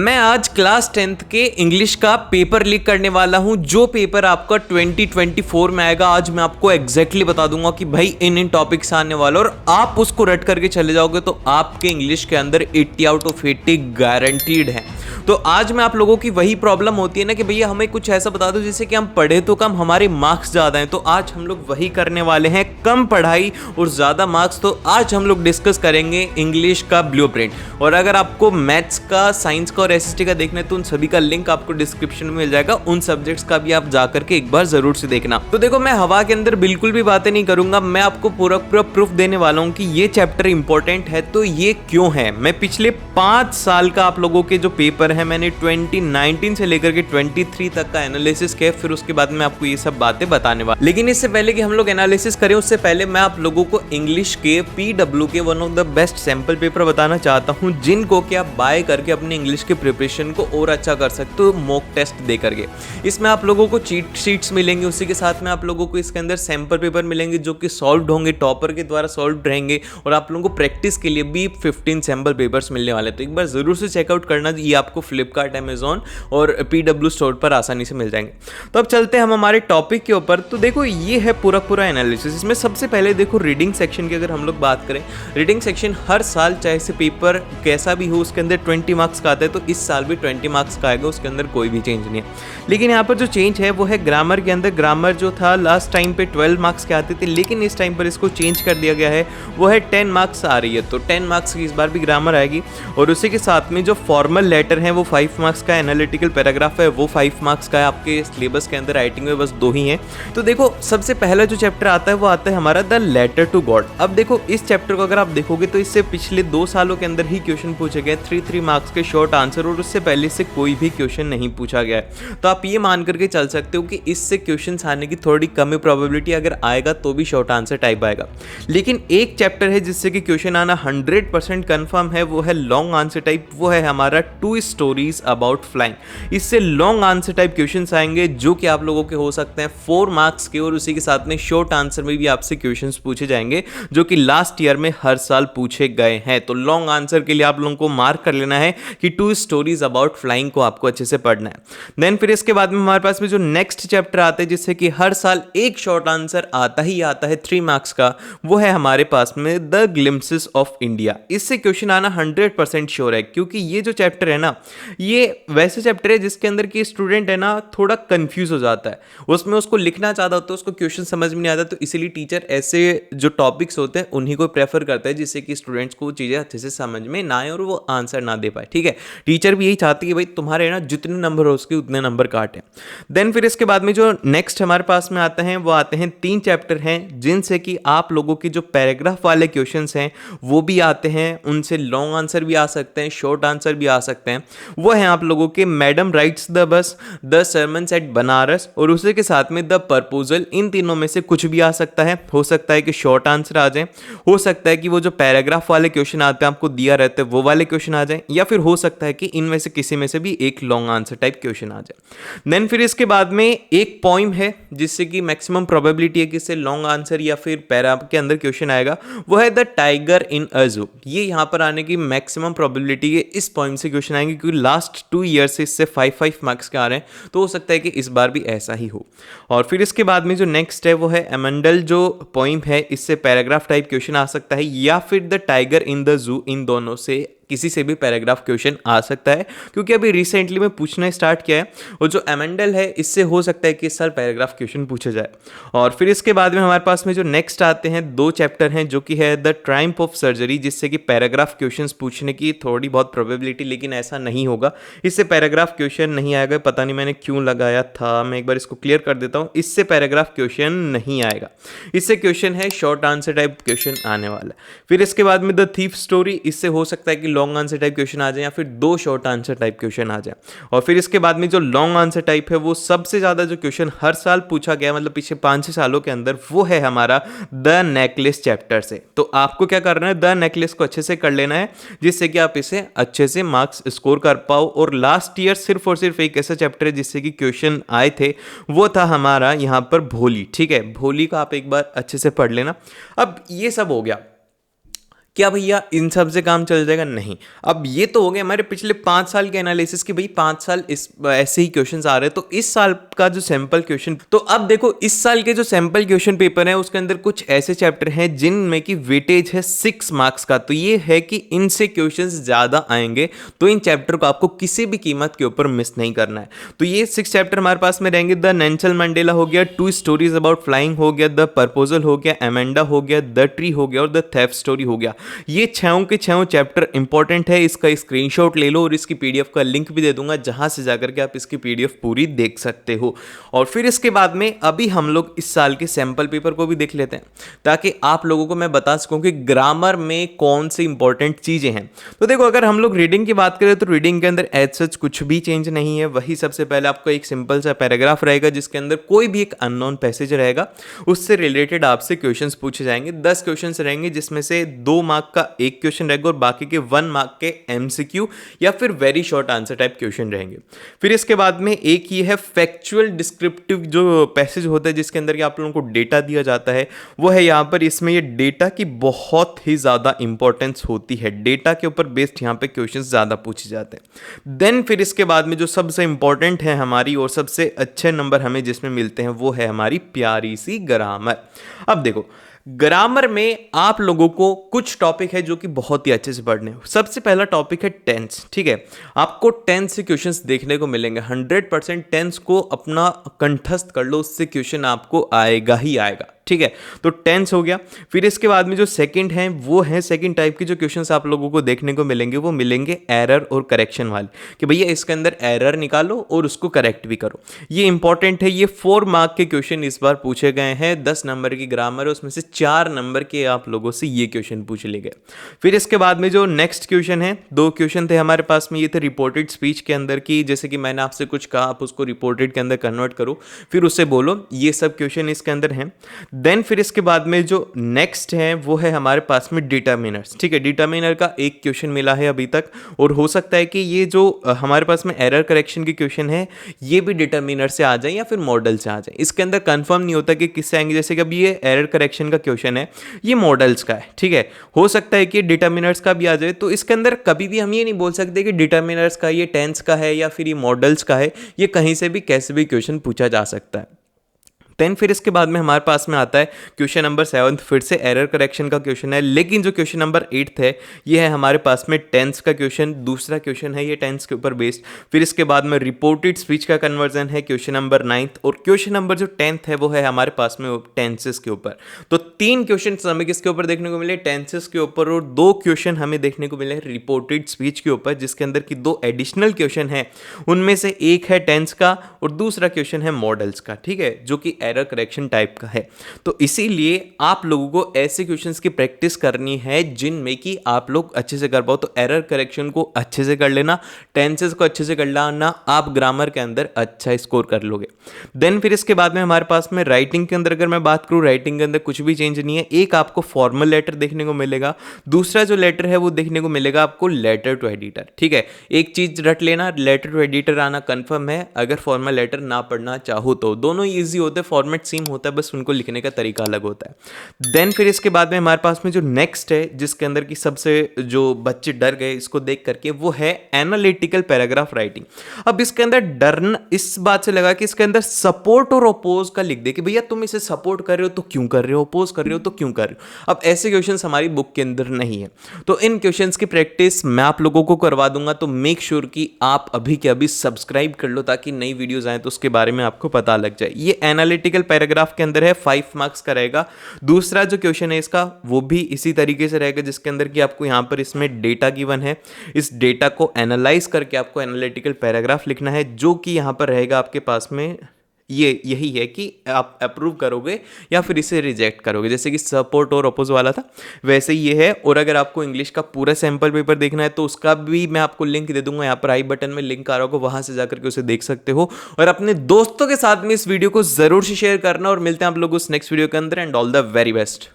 मैं आज class 10th के इंग्लिश का पेपर लीक करने वाला हूं। जो पेपर आपका 2024 में आएगा, आज मैं आपको एग्जैक्टली बता दूंगा कि भाई इन टॉपिक्स आने वाला, और आप उसको रट करके चले जाओगे तो आपके इंग्लिश के अंदर 80 आउट ऑफ 80 गारंटीड है। तो आज मैं आप लोगों की वही प्रॉब्लम होती है ना कि भैया हमें कुछ ऐसा बता दो जिससे कि हम पढ़े तो कम, हमारे मार्क्स ज़्यादा हैं। तो आज हम लोग वही करने वाले हैं, कम पढ़ाई और ज़्यादा मार्क्स। तो आज हम लोग डिस्कस करेंगे इंग्लिश का ब्लूप्रिंट। और अगर आपको मैथ्स का, साइंस का और एसएसटी का देखना है तो उन सभी का लिंक आपको डिस्क्रिप्शन में मिल जाएगा। उन सब्जेक्ट्स का भी आप जा करके एक बार जरूर से देखना। तो देखो, मैं हवा के अंदर बिल्कुल भी बातें नहीं करूंगा, मैं आपको पूरा प्रूफ देने वाला हूं कि ये चैप्टर इंपॉर्टेंट है तो ये क्यों है। मैं पिछले 5 साल का आप लोगों के जो पेपर है, मैंने 2019 से लेकर के 23 तक का एनालिसिस किया, फिर उसके बाद मैं आपको ये सब बातें बताने वाला। लेकिन इससे पहले कि हम लोग एनालिसिस करें, उससे पहले मैं आप लोगों को इंग्लिश के पीडब्ल्यू के one of the best sample paper बताना चाहता हूं, जिनको कि आप बाय करके अपने इंग्लिश के प्रिपरेशन को और अच्छा कर सकते हो मॉक टेस्ट दे करके। इसमें आप लोगों को चीट शीट्स मिलेंगे, उसी के साथ में आप लोगों को इसके अंदर सैंपल पेपर मिलेंगे जो कि सॉल्व होंगे, टॉपर के द्वारा सॉल्व रहेंगे, और आप लोगों को प्रैक्टिस के लिए भी 15 सैंपल पेपर्स मिलने वाले। तो एक बार जरूर से चेकआउट करना, ये आपको फ्लिपकार्ट, अमेजॉन और पीडब्ल्यू स्टोर पर आसानी से मिल जाएंगे। तो अब चलते हैं हम हमारे टॉपिक के ऊपर। तो देखो, ये है पूरा एनालिसिस। इसमें सबसे पहले देखो, रीडिंग सेक्शन की अगर हम लोग बात करें, रीडिंग सेक्शन हर साल चाहे से पेपर कैसा भी हो उसके अंदर 20 मार्क्स का आता है। तो इस साल भी 20 मार्क्स का आएगा, उसके अंदर कोई भी चेंज नहीं है। लेकिन यहाँ पर जो चेंज है वो है ग्रामर के अंदर। ग्रामर जो था लास्ट टाइम पे 12 मार्क्स के आते थे, लेकिन इस टाइम पर इसको चेंज कर दिया गया है, वो है 10 मार्क्स आ रही है। तो 10 मार्क्स की इस बार भी ग्रामर आएगी। और उसी के साथ में जो फॉर्मल लेटर है वो 5 मार्क्स का, एनालिटिकल पैराग्राफ है वो 5 मार्क्स का है। आपके सिलेबस के अंदर राइटिंग में बस 2 ही हैं। तो देखो, सबसे पहला जो चैप्टर आता है वो आता है हमारा द लेटर टू गॉड। अब देखो, इस चैप्टर को अगर आप देखोगे तो इससे पिछले 2 सालों के अंदर ही क्वेश्चन पूछे गए, 3 मार्क्स के शॉर्ट आंसर, और उससे पहले से कोई भी क्वेश्चन नहीं पूछा गया है। तो आप ये मान करके चल सकते हो कि इससे क्वेश्चन आने की थोड़ी कम प्रोबेबिलिटी, अगर आएगा तो भी शॉर्ट आंसर टाइप आएगा। लेकिन एक चैप्टर है जिससे कि क्वेश्चन आना 100% कंफर्म है, वो है लॉन्ग आंसर टाइप। वो है हमारा 2 स्टोरीज अबाउट फ्लाइंग। इससे लॉन्ग आंसर टाइप क्वेश्चंस आएंगे जो कि आप लोगों के हो सकते हैं 4 मार्क्स के, और उसी के साथ में शॉर्ट आंसर में भी आपसे क्वेश्चंस पूछे जाएंगे जो कि लास्ट ईयर में हर साल पूछे गए हैं। तो लॉन्ग आंसर के लिए आप लोगों को मार्क कर लेना है कि 2 स्टोरीज अबाउट फ्लाइंग को आपको अच्छे से पढ़ना है। देन फिर इसके बाद में हमारे पास में जो नेक्स्ट चैप्टर आता है जिससे कि हर साल एक शॉर्ट आंसर आता ही आता है 3 मार्क्स का, वो है हमारे पास में द ग्लिम्पसेस ऑफ इंडिया। इससे क्वेश्चन आना 100% श्योर है, क्योंकि ये जो चैप्टर है ना, ये वैसे चैप्टर है जिसके अंदर की स्टूडेंट है ना थोड़ा कंफ्यूज हो जाता है, उसमें उसको लिखना चाहता होता है, उसको क्वेश्चन समझ में नहीं आता। तो इसीलिए टीचर ऐसे जो टॉपिक्स होते हैं उन्हीं को प्रेफर करता है, जिससे कि स्टूडेंट्स को चीज़ें अच्छे से समझ में ना आए और वो आंसर ना दे पाए। ठीक है, टीचर भी यही चाहती है भाई तुम्हारे ना जितने नंबर हो उसके उतने नंबर काटें। देन फिर इसके बाद में जो नेक्स्ट हमारे पास में आते हैं वो आते हैं 3 चैप्टर हैं जिनसे कि आप लोगों के जो पैराग्राफ वाले क्वेश्चंस हैं वो भी आते हैं, उनसे लॉन्ग आंसर भी आ सकते हैं, शॉर्ट आंसर भी आ सकते हैं। वो है आप लोगों के मैडम राइट्स द बस, द सर्मन्स एट बनारस, और उसी के साथ में द प्रपोजल। इन तीनों में से कुछ भी आ सकता है। हो सकता है कि शॉर्ट आंसर आ जाए, हो सकता है कि वो जो पैराग्राफ वाले क्वेश्चन आते हैं आपको दिया रहते हैं वो वाले क्वेश्चन आ जाए, या फिर हो सकता है कि इनमें से किसी में से भी एक लॉन्ग आंसर टाइप क्वेश्चन आ जाए। देन फिर इसके बाद में एक पोइम है जिससे कि मैक्सिमम प्रोबेबिलिटी है कि इससे लॉन्ग आंसर या फिर पैरा के अंदर क्वेश्चन आएगा, वो है the tiger in a zoo. ये यहाँ पर आने की मैक्सिमम प्रोबेबिलिटी है, इस पोइम से क्वेश्चन आएंगे, क्योंकि लास्ट 2 ईयर से इससे 5 मार्क्स के आ रहे हैं, तो हो सकता है कि इस बार भी ऐसा ही हो। और फिर इसके बाद में जो नेक्स्ट है वो है एमेंडल जो पोइम है, इससे पैराग्राफ टाइप क्वेश्चन आ सकता है, या फिर the tiger in the zoo. इन दोनों से किसी से भी पैराग्राफ क्वेश्चन आ सकता है, क्योंकि अभी रिसेंटली में पूछना स्टार्ट किया है। और जो एमेंडल है इससे हो सकता है कि इस साल पैराग्राफ क्वेश्चन पूछे जाए। और फिर इसके बाद में हमारे पास में जो नेक्स्ट आते हैं 2 चैप्टर हैं जो कि है द ट्रायम्फ ऑफ सर्जरी, जिससे कि पैराग्राफ क्वेश्चंस पूछने की थोड़ी बहुत प्रोबेबिलिटी, लेकिन ऐसा नहीं होगा, इससे पैराग्राफ क्वेश्चन नहीं आएगा। पता नहीं मैंने क्यों लगाया था, मैं एक बार इसको क्लियर कर देता हूँ। इससे पैराग्राफ क्वेश्चन नहीं आएगा, इससे क्वेश्चन है शॉर्ट आंसर टाइप क्वेश्चन आने वाला है। फिर इसके बाद में द थीफ स्टोरी, इससे हो सकता है कि लॉन्ग आंसर टाइप क्वेश्चन आ जाए या फिर 2 शॉर्ट आंसर टाइप क्वेश्चन आ जाए। और फिर इसके बाद में जो लॉन्ग आंसर टाइप है वो सबसे ज्यादा जो क्वेश्चन हर साल पूछा गया, मतलब पिछले 5-6 सालों के अंदर, वो है हमारा द नेकलेस चैप्टर से। तो आपको क्या करना है, द नेकलेस को अच्छे से कर लेना है जिससे कि आप इसे अच्छे से मार्क्स स्कोर कर पाओ। और लास्ट ईयर सिर्फ और सिर्फ एक ऐसा चैप्टर है जिससे कि क्वेश्चन आए थे, वो था हमारा यहाँ पर भोली। ठीक है, भोली का आप एक बार अच्छे से पढ़ लेना। अब ये सब हो गया, क्या भैया इन सब से काम चल जाएगा? नहीं। अब ये तो हो गए हमारे पिछले 5 साल के एनालिसिस की, भाई 5 साल इस ऐसे ही क्वेश्चंस आ रहे हैं। तो इस साल का जो सैंपल क्वेश्चन, तो अब देखो इस साल के जो सैंपल क्वेश्चन पेपर है उसके अंदर कुछ ऐसे चैप्टर हैं जिनमें की वेटेज है 6 मार्क्स का। तो ये है कि इनसे क्वेश्चंस ज्यादा आएंगे, तो इन चैप्टर को आपको किसी भी कीमत के ऊपर मिस नहीं करना है। तो ये 6 चैप्टर हमारे पास में रहेंगे। द नेल्सन मंडेला हो गया, 2 स्टोरीज अबाउट फ्लाइंग हो गया, द प्रपोजल हो गया, एमेंडा हो गया, द ट्री हो गया और द थेफ्ट स्टोरी हो गया। ये 6 के 6 चैप्टर इंपॉर्टेंट है। इसका स्क्रीनशॉट ले लो और इसकी पीडीएफ का लिंक भी दे दूंगा, जहां से जाकर के आप इसकी पीडीएफ पूरी देख सकते हो। और फिर इसके बाद में अभी हम लोग इस साल के सैंपल पेपर को भी देख लेते हैं, ताकि आप लोगों को मैं बता सकूं कि ग्रामर में कौन सी इंपॉर्टेंट चीजें हैं। तो देखो अगर हम लोग रीडिंग की बात करें तो रीडिंग के अंदर एज सच कुछ भी चेंज नहीं है। वही सबसे पहले आपको एक सिंपल सा पैराग्राफ रहेगा जिसके अंदर कोई भी एक अननोन पैसेज रहेगा, उससे रिलेटेड आपसे क्वेश्चंस पूछे जाएंगे। 10 क्वेश्चंस रहेंगे जिसमें से 2 मार्क का एक क्वेश्चन रहेगा और बाकी के 1 मार्क के एमसीक्यू या फिर very short answer type question रहेंगे। फिर इसके बाद में एक ये है फैक्चुअल डिस्क्रिप्टिव जो पैसेज होता है जिसके अंदर आप लोगों को डेटा दिया जाता है, वो है यहाँ पर। इसमें ये डेटा की बहुत ही ज्यादा इंपॉर्टेंस होती है, डेटा के ऊपर बेस्ड यहाँ पे क्वेश्चंस ज्यादा पूछे जाते हैं। देन फिर इसके बाद में जो सबसे इंपॉर्टेंट है हमारी और सबसे अच्छे नंबर हमें जिसमें मिलते हैं वो है हमारी प्यारी सी ग्रामर। अब देखो ग्रामर में आप लोगों को कुछ टॉपिक है जो कि बहुत ही अच्छे से पढ़ने हैं। सबसे पहला टॉपिक है टेंस, ठीक है। आपको टेंस से क्वेश्चंस देखने को मिलेंगे। 100% टेंस को अपना कंठस्थ कर लो, उससे क्वेश्चन आपको आएगा ही आएगा, ठीक है। तो टेंस हो गया। फिर इसके बाद में जो सेकंड है वो है सेकंड टाइप के जो क्वेश्चंस आप लोगों को देखने को मिलेंगे वो मिलेंगे एरर और करेक्शन वाले, कि भैया इसके अंदर एरर निकालो और उसको करेक्ट भी करो। ये इंपॉर्टेंट है। ये 4 मार्क के क्वेश्चन इस बार पूछे गए हैं। 10 नंबर की ग्रामर है, उसमें से 4 नंबर के आप लोगों से ये क्वेश्चन पूछ लिए गए। फिर इसके बाद में जो नेक्स्ट क्वेश्चन है, 2 क्वेश्चन थे हमारे पास में। ये थे रिपोर्टेड स्पीच के अंदर की, जैसे कि मैंने आपसे कुछ कहा आप उसको रिपोर्टेड के अंदर कन्वर्ट करो, फिर उससे बोलो। ये सब क्वेश्चन इसके अंदर हैं। देन फिर इसके बाद में जो नेक्स्ट है वो है हमारे पास में डिटर्मिनर्स, ठीक है। डिटर्मिनर का एक क्वेश्चन मिला है अभी तक, और हो सकता है कि ये जो हमारे पास में एरर करेक्शन की क्वेश्चन है ये भी डिटर्मिनर से आ जाए या फिर मॉडल से आ जाए। इसके अंदर कंफर्म नहीं होता कि किससे आएंगे। जैसे कि अब ये एरर करेक्शन का क्वेश्चन है, ये मॉडल्स का है, ठीक है। हो सकता है कि डिटर्मिनर्स का भी आ जाए। तो इसके अंदर कभी भी हम ये नहीं बोल सकते कि डिटर्मिनर्स का, ये टेंस का है या फिर ये मॉडल्स का है। ये कहीं से भी कैसे भी क्वेश्चन पूछा जा सकता है। देन फिर इसके बाद में हमारे पास में आता है क्वेश्चन नंबर 7, फिर से एरर करेक्शन का क्वेश्चन है। लेकिन जो क्वेश्चन नंबर 8 है ये है हमारे पास में टेंस का क्वेश्चन, दूसरा क्वेश्चन है ये टेंस के ऊपर बेस्ड। फिर इसके बाद में रिपोर्टेड स्पीच का कन्वर्जन है क्वेश्चन नंबर 9, और क्वेश्चन नंबर जो 10th है वो है हमारे पास में टेंसेस के ऊपर। तो 3 क्वेश्चन हमें किसके ऊपर देखने को मिले, टेंसेस के ऊपर, और 2 क्वेश्चन हमें देखने को मिले रिपोर्टेड स्पीच के ऊपर, जिसके अंदर की 2 एडिशनल क्वेश्चन है। उनमें से एक है टेंस का और दूसरा क्वेश्चन है मॉडल्स का, ठीक है, जो कि एरर करेक्शन टाइप का है। तो इसीलिए आप लोगों को ऐसे क्वेश्चंस की प्रैक्टिस करनी है जिनमें कि आप लोग अच्छे से कर पाओ। तो एरर करेक्शन को अच्छे से कर लेना, टेंसेस को अच्छे से कर लेना, आप ग्रामर के अंदर अच्छा स्कोर कर लोगे। देन फिर इसके बाद में हमारे पास में राइटिंग के अंदर अगर मैं बात करूं, राइटिंग के अंदर कुछ भी चेंज नहीं है। एक आपको फॉर्मल लेटर देखने को मिलेगा, दूसरा जो लेटर है वो देखने को मिलेगा आपको लेटर टू एडिटर, ठीक है। एक चीज रट लेना, लेटर टू एडिटर आना कंफर्म है। अगर फॉर्मल लेटर ना पढ़ना चाहो तो दोनों ईजी होते हैं, फॉर्मेट सेम होता है, बस उनको लिखने का तरीका अलग होता है। देन फिर इसके बाद में हमारे पास में जो नेक्स्ट है, जिसके अंदर की सबसे जो बच्चे डर गए इसको देख करके, वो है एनालिटिकल पैराग्राफ राइटिंग। अब इसके अंदर डरना इस बात से लगा कि इसके अंदर सपोर्ट और अपोज का लिख दे कि भैया तुम इसे सपोर्ट कर रहे हो तो क्यों कर रहे हो, अपोज कर रहे हो तो क्यों कर रहे हो। अब ऐसे क्वेश्चंस हमारी बुक के अंदर नहीं है। तो इन क्वेश्चंस की प्रैक्टिस मैं आप लोगों को करवा दूंगा। तो मेक श्योर कि आप अभी के अभी सब्सक्राइब कर लो ताकि नई वीडियोस आए तो उसके बारे में आपको पता लग जाए। ये एनालिटिकल पैराग्राफ के अंदर है, 5 मार्क्स का रहेगा। दूसरा जो क्वेश्चन है इसका वो भी इसी तरीके से रहेगा, जिसके अंदर कि आपको यहाँ पर इसमें डेटा गिवन है, इस डेटा को एनालाइज करके आपको एनालिटिकल पैराग्राफ लिखना है, जो कि यहाँ पर रहेगा आपके पास में। ये यही है कि आप अप्रूव करोगे या फिर इसे रिजेक्ट करोगे। जैसे कि सपोर्ट और अपोज वाला था वैसे ही ये है। और अगर आपको इंग्लिश का पूरा सैंपल पेपर देखना है तो उसका भी मैं आपको लिंक दे दूंगा, यहाँ पर आई बटन में लिंक आ रहा होगा, वहां से जाकर के उसे देख सकते हो। और अपने दोस्तों के साथ में इस वीडियो को जरूर से शेयर करना, और मिलते हैं आप लोग उस नेक्स्ट वीडियो के अंदर। And all the very best.